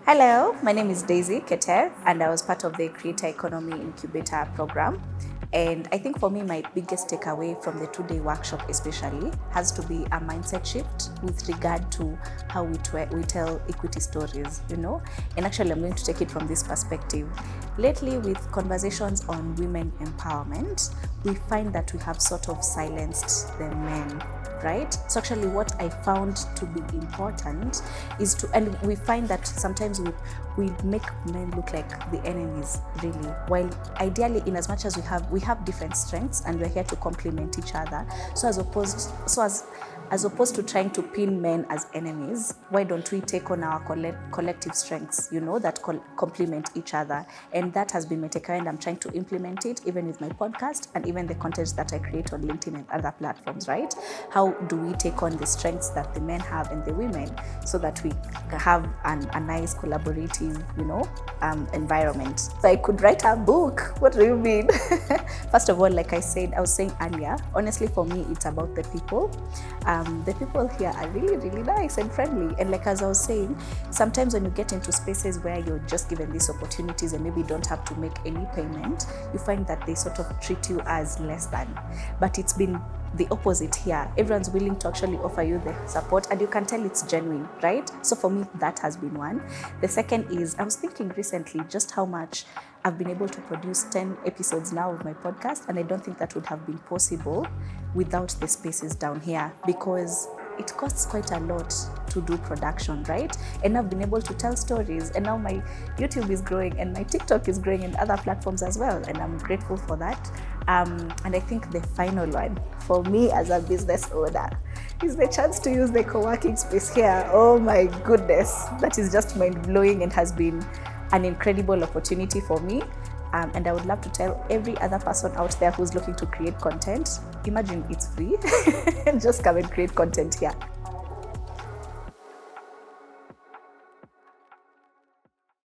Hello, my name is Daisy Keter, and I was part of the Creator Economy Incubator program. And I think for me, my biggest takeaway from the 2-day workshop especially has to be a mindset shift with regard to how we tell equity stories, And actually, I'm going to take it from this perspective. Lately, with conversations on women empowerment, we find that we have sort of silenced the men, right? So actually what I found to be important is and we find that sometimes we make men look like the enemies, really, while ideally, in as much as we have different strengths and we're here to complement each other. So as opposed to trying to pin men as enemies, why don't we take on our collective strengths, that complement each other? And that has been my takeaway, and I'm trying to implement it even with my podcast and even the content that I create on LinkedIn and other platforms, right? How do we take on the strengths that the men have and the women so that we have a nice collaborative, environment? So I could write a book. What do you mean? First of all, like I was saying earlier, honestly, for me, it's about the people. The people here are really, really nice and friendly. And like as I was saying, sometimes when you get into spaces where you're just given these opportunities and maybe don't have to make any payment, you find that they sort of treat you as less than. But it's been the opposite here. Everyone's willing to actually offer you the support, and you can tell it's genuine, right? So for me, that has been one. The second is, I was thinking recently just how much I've been able to produce 10 episodes now of my podcast, and I don't think that would have been possible without the spaces down here, because it costs quite a lot to do production, right? And I've been able to tell stories, and now my YouTube is growing and my TikTok is growing and other platforms as well, and I'm grateful for that. And I think the final one for me as a business owner is the chance to use the co-working space here. Oh my goodness, that is just mind-blowing and has been an incredible opportunity for me. And I would love to tell every other person out there who's looking to create content, imagine it's free. Just come and create content here.